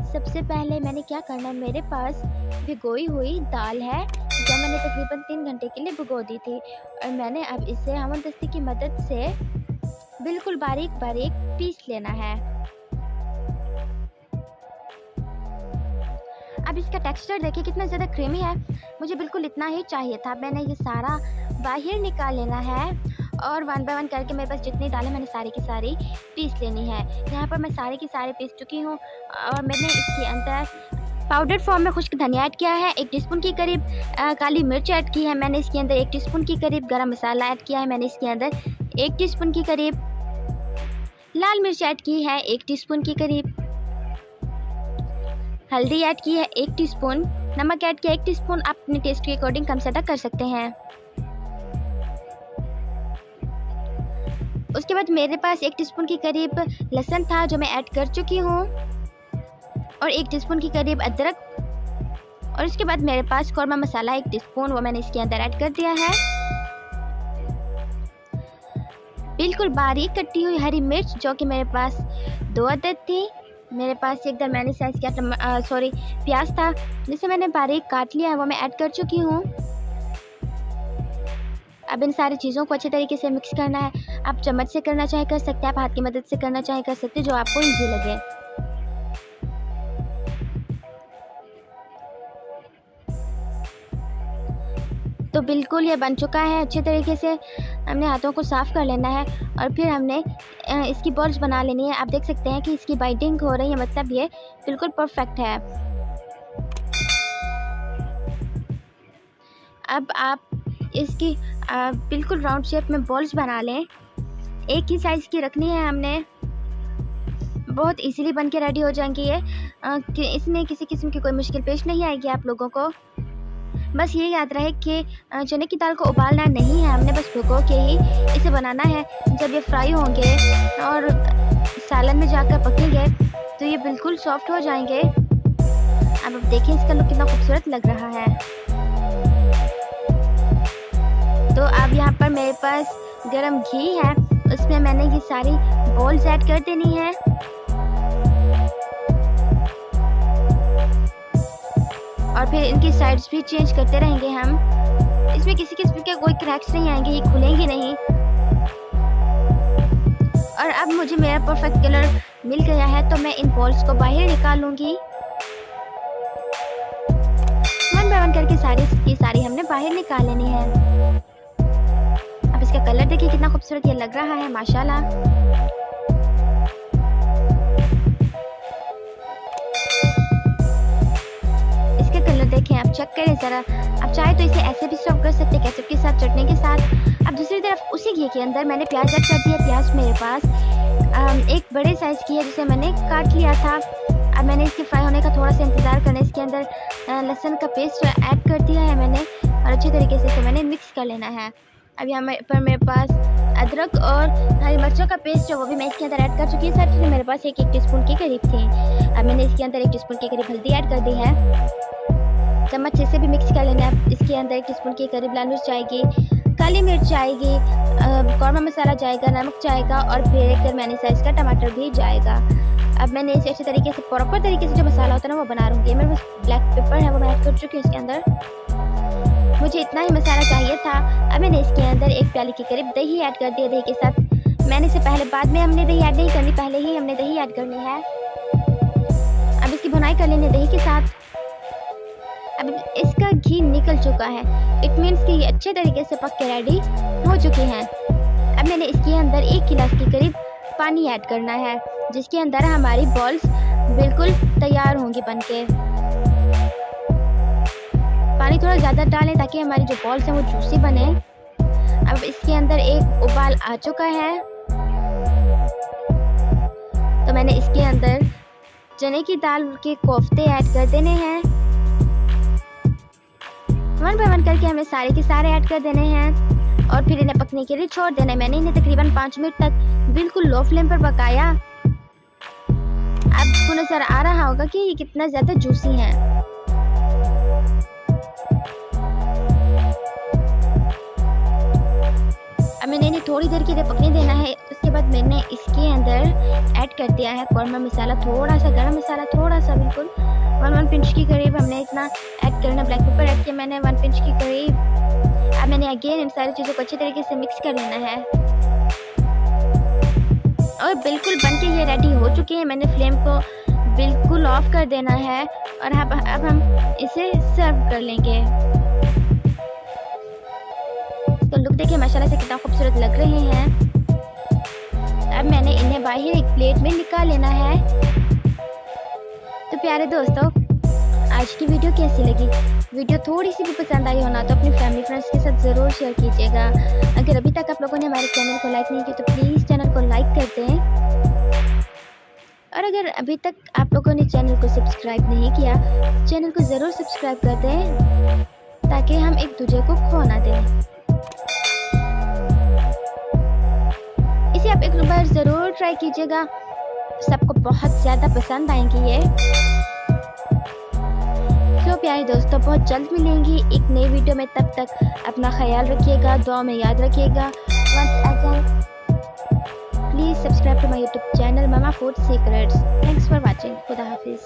सबसे पहले मैंने क्या करना है, मेरे पास भिगोई हुई दाल है जो मैंने तकरीबन 3 घंटे के लिए भिगो दी थी, और मैंने अब इसे हमन-दस्ती की मदद से बिल्कुल बारीक-बारीक पीस लेना है। अब इसका टेक्सचर देखिए कितना ज़्यादा क्रीमी है, मुझे बिल्कुल इतना ही चाहिए था। मैंने ये सारा बाहर निकाल लेना है और वन बाय वन करके मेरे पास जितनी दाल है मैंने सारी की सारी पीस लेनी है। यहाँ पर मैं सारी की सारी पीस चुकी हूँ और मैंने इसके अंदर पाउडर फॉर्म में खुश्क धनिया ऐड किया है, 1 टीस्पून के करीब काली मिर्च ऐड की है मैंने इसके अंदर, 1 टीस्पून के करीब गरम मसाला ऐड किया है मैंने इसके अंदर, 1 टीस्पून के करीब लाल मिर्च ऐड की है, 1 टीस्पून के करीब हल्दी ऐड की है, 1 टीस्पून नमक ऐड किया, 1 टीस्पून आप अपने टेस्ट के अकॉर्डिंग कम ज़्यादा कर सकते हैं। उसके बाद मेरे पास 1 टीस्पून के करीब लहसुन था जो मैं ऐड कर चुकी हूँ, और 1 टीस्पून के करीब अदरक, और उसके बाद मेरे पास कौरमा मसाला 1 टीस्पून वो मैंने इसके अंदर ऐड कर दिया है। बिल्कुल बारीक कटी हुई हरी मिर्च जो कि मेरे पास 2 अदद थी। मेरे पास एक दरमियानी साइज़ का प्याज था जिसे मैंने बारीक काट लिया है, वो मैं ऐड कर चुकी हूँ। अब इन सारी चीज़ों को अच्छे तरीके से मिक्स करना है। आप चम्मच से करना चाहे कर सकते हैं, आप हाथ की मदद से करना चाहे कर सकते हैं, जो आपको ईजी लगे। तो बिल्कुल ये बन चुका है अच्छे तरीके से। हमने हाथों को साफ़ कर लेना है और फिर हमने इसकी बॉल्स बना लेनी है। आप देख सकते हैं कि इसकी बाइंडिंग हो रही है, मतलब ये बिल्कुल परफेक्ट है। अब आप इसकी बिल्कुल राउंड शेप में बॉल्स बना लें। एक ही साइज़ की रखनी है हमने, बहुत इजीली बन के रेडी हो जाएंगी ये, कि इसमें किसी किस्म की कोई मुश्किल पेश नहीं आएगी आप लोगों को। बस ये याद रहे कि चने की दाल को उबालना नहीं है, हमने बस भिगो के ही इसे बनाना है। जब ये फ्राई होंगे और सालन में जाकर पकेंगे तो ये बिल्कुल सॉफ्ट हो जाएंगे। अब देखिए इसका लुक कितना खूबसूरत लग रहा है। तो अब यहाँ पर मेरे पास गरम घी है, उसमें मैंने ये सारी बॉल्स ऐड कर देनी है। और फिर इनकी साइड्स भी चेंज करते रहेंगे हम। इसमें किसी किस्म के कोई क्रैक्स नहीं आएंगे, ये खुलेंगे नहीं। और अब मुझे मेरा परफेक्ट कलर मिल गया है तो मैं इन बॉल्स को बाहर निकालूंगी। वन बाय वन करके सारी हमने बाहर निकाल लेनी है। अब इसका कलर देखिए कितना खूबसूरत ये लग रहा है माशाल्लाह। देखें, आप चेक करें ज़रा। आप चाहे तो इसे ऐसे भी सर्व कर सकते हैं, केचप के साथ, चटनी के साथ। अब दूसरी तरफ उसी घी के अंदर मैंने प्याज ऐड कर दिया। प्याज मेरे पास एक बड़े साइज़ की है जिसे मैंने काट लिया था। अब मैंने इसके फ्राई होने का थोड़ा सा इंतज़ार करना है। इसके अंदर लहसुन का पेस्ट ऐड कर दिया है मैंने, और अच्छे तरीके से इसे मैंने मिक्स कर लेना है। अब यहाँ पर मेरे पास अदरक और हरी मिर्चों का पेस्ट है, वो भी मैं इसके अंदर ऐड कर चुकी हूँ। साथ ही मेरे पास एक टीस्पून के करीब थी। अब मैंने इसके अंदर 1 टीस्पून के करीब हल्दी ऐड कर दी है। चम्मच से भी मिक्स कर लेना है। इसके अंदर 1 टीस्पून के करीब लाल मिर्च जाएगी, काली मिर्च जाएगी, कौरमा मसाला जाएगा, नमक जाएगा, और फिर एक दरमियानी साइज़ का टमाटर भी जाएगा। अब मैंने इसे अच्छे तरीके से प्रॉपर तरीके से जो मसाला होता है ना वो बना लूँगी। मेरे पास ब्लैक पेपर है, वो मैं ऐड कर चुकी हूँ इसके अंदर। मुझे इतना ही मसाला चाहिए था। अब मैंने इसके अंदर 1 प्याली के करीब दही ऐड कर दिया। दही के साथ मैंने इसे पहले बाद में हमने दही ऐड नहीं करनी, पहले ही हमने दही ऐड करनी है। अब इसकी भुनाई कर लेंगे दही के साथ। अब इसका घी निकल चुका है, इट मीन्स कि ये अच्छे तरीके से पक के रेडी हो चुके हैं। अब मैंने इसके अंदर 1 गिलास के करीब पानी ऐड करना है, जिसके अंदर हमारी बॉल्स बिल्कुल तैयार होंगी बनके। पानी थोड़ा ज़्यादा डालें ताकि हमारी जो बॉल्स हैं वो जूसी बने। अब इसके अंदर एक उबाल आ चुका है, तो मैंने इसके अंदर चने की दाल के कोफ्ते ऐड कर देने हैं। वन बाय वन करके हमें सारे के सारे ऐड कर देने हैं और फिर इन्हें पकने के लिए छोड़ देना है। मैंने इन्हें तकरीबन 5 मिनट तक बिल्कुल लो फ्लेम पर पकाया। आपको नज़र आ रहा होगा कि ये कितना ज़्यादा जूसी हैं। अब मैंने इन्हें थोड़ी देर के लिए पकने देना है। उसके बाद मैंने इसके अंदर ऐड कर दिया है कौरमा मसाला, थोड़ा सा गरम मसाला, थोड़ा सा पिंच के करीब हमने इतना ऐड करना, ब्लैक पेपर ऐड किया मैंने 1 पिंच के करीब। अब मैंने अगेन इन सारी चीज़ों को अच्छे तरीके से मिक्स कर लेना है और बिल्कुल बन के ये रेडी हो चुके हैं। मैंने फ्लेम को बिल्कुल ऑफ कर देना है और अब हम इसे सर्व कर लेंगे। तो लुक देखिए माशाल्लाह से कितना खूबसूरत लग रहे हैं। अब मैंने इन्हें बाहर एक प्लेट में निकाल लेना है। तो प्यारे दोस्तों, आज की वीडियो कैसी लगी? वीडियो थोड़ी सी भी पसंद आई हो ना तो अपनी फैमिली फ्रेंड्स के साथ ज़रूर शेयर कीजिएगा। अगर अभी तक आप लोगों ने हमारे चैनल को लाइक नहीं किया तो प्लीज़ चैनल को लाइक कर दें, और अगर अभी तक आप लोगों ने चैनल को सब्सक्राइब नहीं किया, चैनल को ज़रूर सब्सक्राइब कर दें ताकि हम एक दूसरे को खो ना दें। इसे आप एक बार ज़रूर ट्राई कीजिएगा, सबको बहुत ज़्यादा पसंद आएंगी ये। तो प्यारे दोस्तों, बहुत जल्द मिलेंगी एक नई वीडियो में। तब तक अपना ख्याल रखिएगा, दुआ में याद रखिएगा। Once again please subscribe to my YouTube channel Mama Food Secrets. Thanks for watching. खुदा हाफिज़।